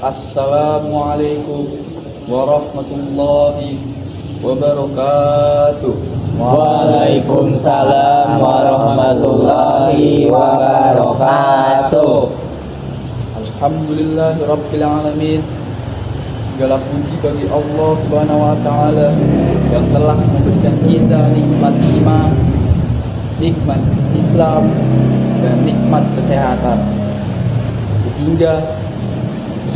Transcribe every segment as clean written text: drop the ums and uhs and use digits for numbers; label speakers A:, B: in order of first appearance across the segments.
A: Assalamualaikum warahmatullahi wabarakatuh.
B: Waalaikumsalam warahmatullahi wabarakatuh.
A: Alhamdulillahirabbil alamin. Segala puji bagi Allah Subhanahu wa taala yang telah memberikan kita nikmat iman, nikmat Islam, dan nikmat kesehatan, sehingga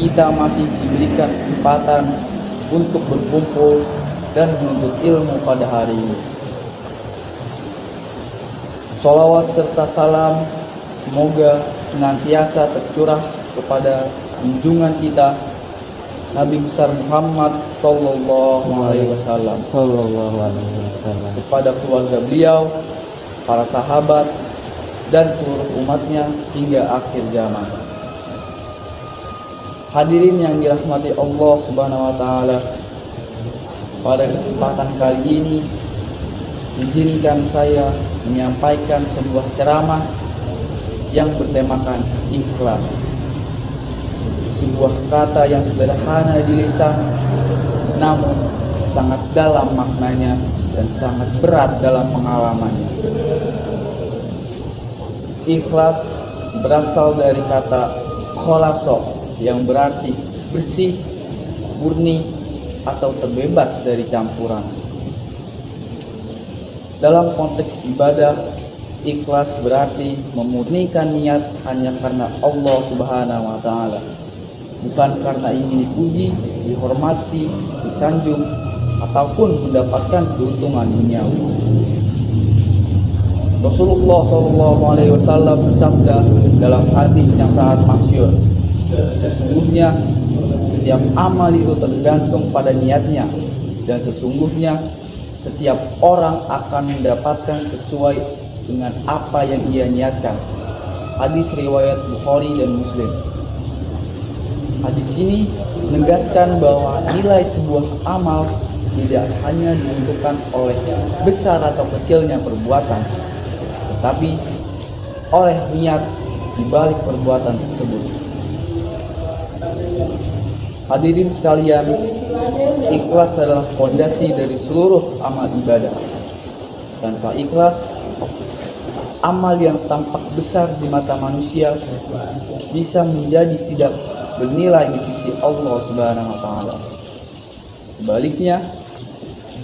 A: kita masih diberikan kesempatan untuk berkumpul dan menuntut ilmu pada hari ini. Sholawat serta salam semoga senantiasa tercurah kepada junjungan kita Nabi besar Muhammad sallallahu alaihi wasallam, kepada keluarga beliau, para sahabat, dan seluruh umatnya hingga akhir zaman. Hadirin yang dirahmati Allah Subhanahu wa taala, pada kesempatan kali ini izinkan saya menyampaikan sebuah ceramah yang bertemakan ikhlas. Sebuah kata yang sederhana di lisan, namun sangat dalam maknanya dan sangat berat dalam pengalamannya. Ikhlas berasal dari kata kholaso, yang berarti bersih, murni, atau terbebas dari campuran. Dalam konteks ibadah, ikhlas berarti memurnikan niat hanya karena Allah Subhanahu wa taala, bukan karena ingin dipuji, dihormati, disanjung, ataupun mendapatkan keuntungan duniawi. Rasulullah SAW bersabda dalam hadis yang sangat masyhur, sesungguhnya setiap amal itu tergantung pada niatnya, dan sesungguhnya setiap orang akan mendapatkan sesuai dengan apa yang ia niatkan. Hadis riwayat Bukhari dan Muslim. Hadis ini menegaskan bahwa nilai sebuah amal tidak hanya ditentukan oleh besar atau kecilnya perbuatan, tetapi oleh niat di balik perbuatan tersebut. Hadirin sekalian, ikhlas adalah fondasi dari seluruh amal ibadah. Tanpa ikhlas, amal yang tampak besar di mata manusia bisa menjadi tidak bernilai di sisi Allah Subhanahu wa taala. Sebaliknya,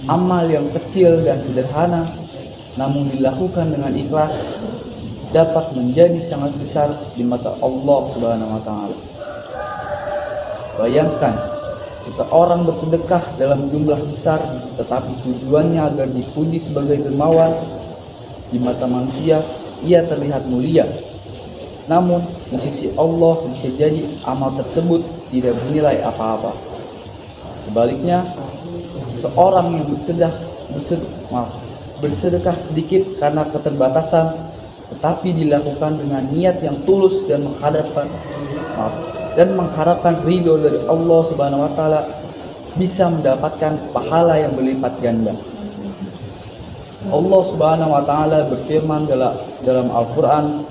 A: amal yang kecil dan sederhana namun dilakukan dengan ikhlas dapat menjadi sangat besar di mata Allah Subhanahu wa taala. Bayangkan, seseorang bersedekah dalam jumlah besar tetapi tujuannya agar dipuji sebagai dermawan. Di mata manusia ia terlihat mulia, namun di sisi Allah bisa jadi amal tersebut tidak bernilai apa-apa. Sebaliknya, seseorang yang bersedekah sedikit karena keterbatasan tetapi dilakukan dengan niat yang tulus dan mengharapkan ridho dari Allah Subhanahu wa taala bisa mendapatkan pahala yang berlipat ganda. Allah Subhanahu wa taala berfirman dalam Al-Qur'an,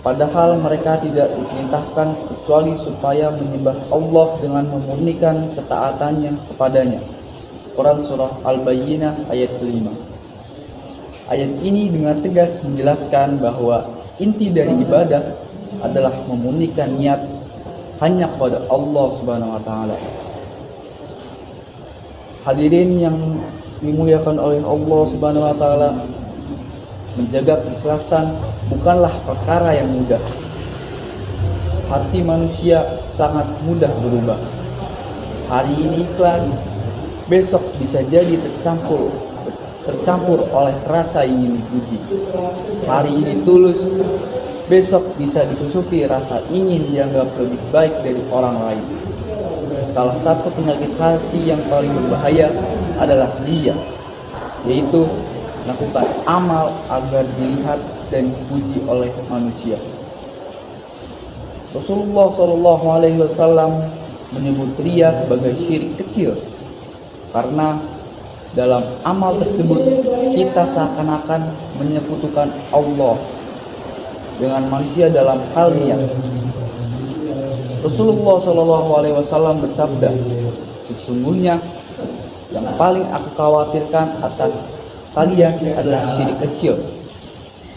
A: padahal mereka tidak diperintahkan kecuali supaya menyembah Allah dengan memurnikan ketaatannya kepadanya. Quran surah Al-Bayyinah ayat 5. Ayat ini dengan tegas menjelaskan bahwa inti dari ibadah adalah memurnikan niat hanya kepada Allah Subhanahu wa taala. Hadirin yang dimuliakan oleh Allah Subhanahu wa taala, menjaga keikhlasan bukanlah perkara yang mudah. Hati manusia sangat mudah berubah. Hari ini ikhlas, besok bisa jadi tercampur oleh rasa ingin dipuji. Hari ini tulus, besok bisa disusupi rasa ingin dianggap lebih baik dari orang lain. Salah satu penyakit hati yang paling berbahaya adalah dia, yaitu melakukan amal agar dilihat dan dipuji oleh manusia. Rasulullah SAW menyebut riya sebagai syirik kecil, karena dalam amal tersebut kita seakan-akan menyekutukan Allah dengan manusia dalam hal niat. Rasulullah Shallallahu Alaihi Wasallam bersabda, sesungguhnya yang paling aku khawatirkan atas kalian adalah syirik kecil.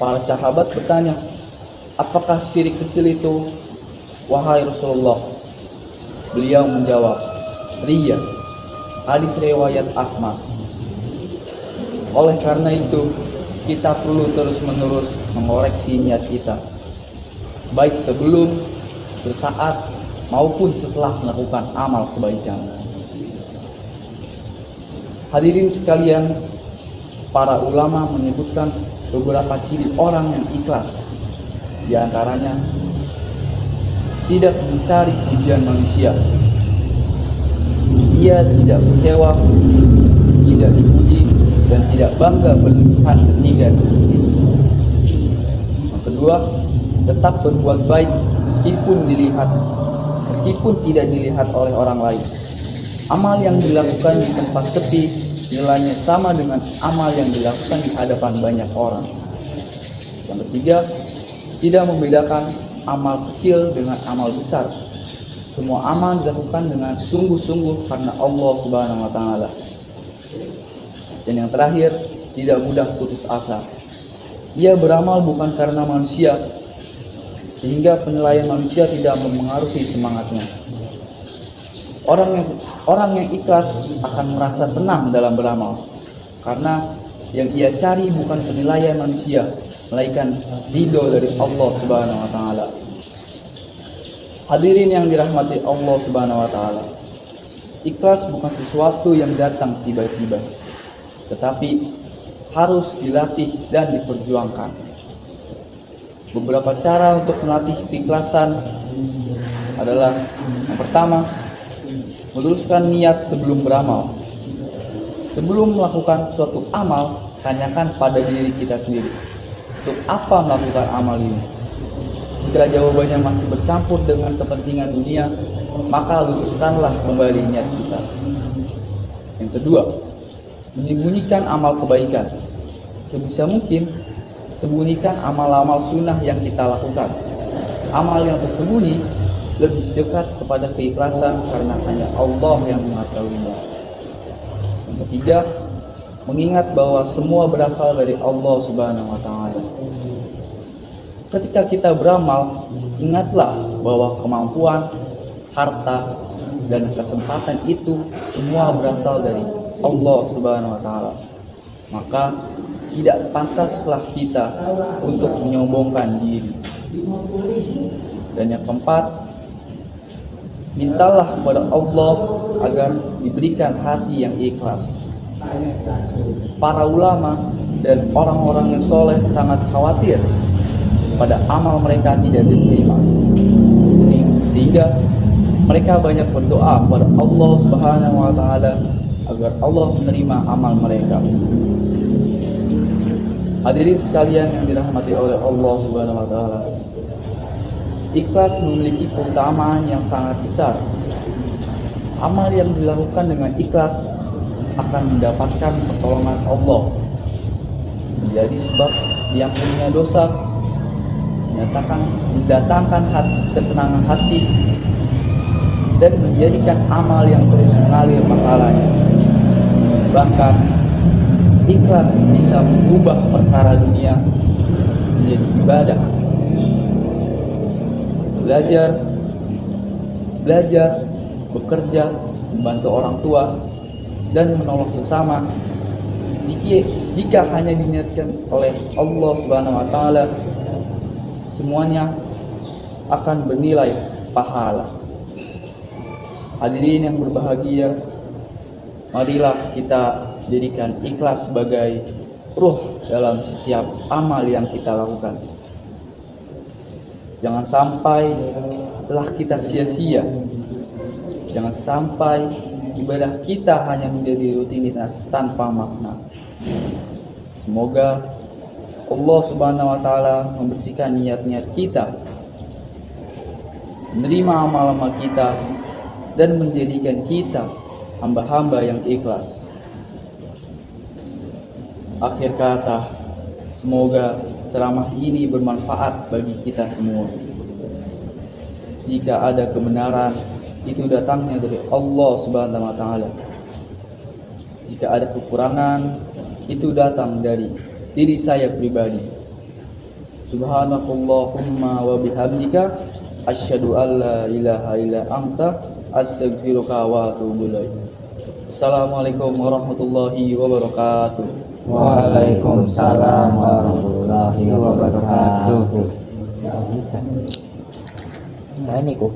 A: Para sahabat bertanya, apakah syirik kecil itu, wahai Rasulullah? Beliau menjawab, riya. Hadis riwayat Ahmad. Oleh karena itu, kita perlu terus-menerus mengoreksi niat kita, baik sebelum, sesaat, maupun setelah melakukan amal kebaikan. Hadirin sekalian, para ulama menyebutkan beberapa ciri orang yang ikhlas. Di antaranya, tidak mencari pujian manusia. Ia tidak kecewa, tidak dipuji, dan tidak bangga berlebihan ketika dipuji. Yang kedua, tetap berbuat baik meskipun tidak dilihat oleh orang lain. Amal yang dilakukan di tempat sepi nilainya sama dengan amal yang dilakukan di hadapan banyak orang. Yang ketiga, tidak membedakan amal kecil dengan amal besar. Semua amal dilakukan dengan sungguh-sungguh karena Allah Subhanahu wa taala. Dan yang terakhir, tidak mudah putus asa. Ia beramal bukan karena manusia, sehingga penilaian manusia tidak mempengaruhi semangatnya. Orang yang ikhlas akan merasa tenang dalam beramal, karena yang ia cari bukan penilaian manusia, melainkan ridho dari Allah Subhanahu wa taala. Hadirin yang dirahmati Allah Subhanahu wa taala, ikhlas bukan sesuatu yang datang tiba-tiba, tetapi harus dilatih dan diperjuangkan. Beberapa cara untuk melatih keikhlasan adalah: yang pertama, meluruskan niat sebelum beramal. Sebelum melakukan suatu amal, tanyakan pada diri kita sendiri, untuk apa melakukan amal ini? Jika jawabannya masih bercampur dengan kepentingan dunia, maka luruskanlah kembali niat kita. Yang kedua, menyembunyikan amal kebaikan. Sebisa mungkin, sembunyikan amal-amal sunnah yang kita lakukan. Amal yang tersembunyi lebih dekat kepada keikhlasan karena hanya Allah yang mengetahuinya. Yang ketiga, mengingat bahwa semua berasal dari Allah Subhanahu wa taala. Ketika kita beramal, ingatlah bahwa kemampuan, harta, dan kesempatan itu semua berasal dari Allah Subhanahu wa taala. Maka tidak pantaslah kita untuk menyombongkan diri. Dan yang keempat, mintalah kepada Allah agar diberikan hati yang ikhlas. Para ulama dan orang-orang yang soleh sangat khawatir pada amal mereka tidak diterima, sehingga mereka banyak berdoa kepada Allah Subhanahu wa taala agar Allah menerima amal mereka. Hadirin sekalian yang dirahmati oleh Allah Subhanahu wa taala, ikhlas memiliki keutamaan yang sangat besar. Amal yang dilakukan dengan ikhlas akan mendapatkan pertolongan Allah, menjadi sebab diampuninya dosa, mendatangkan ketenangan hati, dan menjadikan amal yang terus mengalir pahalanya. Bahkan ikhlas bisa mengubah perkara dunia menjadi ibadah. Belajar, bekerja, membantu orang tua, dan menolong sesama, jika hanya diniatkan oleh Allah Subhanahu wa taala, semuanya akan bernilai pahala. Hadirin yang berbahagia, marilah kita jadikan ikhlas sebagai ruh dalam setiap amal yang kita lakukan. Jangan sampai telah kita sia-sia. Jangan sampai ibadah kita hanya menjadi rutinitas tanpa makna. Semoga Allah Subhanahu wa taala membersihkan niat-niat kita, menerima amal-amal kita, dan menjadikan kita hamba-hamba yang ikhlas. Akhir kata, semoga ceramah ini bermanfaat bagi kita semua. jika ada kebenaran itu datangnya dari Allah Subhanahu wa taala. Jika ada kekurangan itu datang dari diri saya pribadi. Subhanakallahumma wa bihamdika asyhadu an la ilaha illa anta astaghfiruka wa atubu ilaik. Assalamualaikum warahmatullahi wabarakatuh.
B: Waalaikumsalam warahmatullahi wabarakatuh. Nah, ini kok.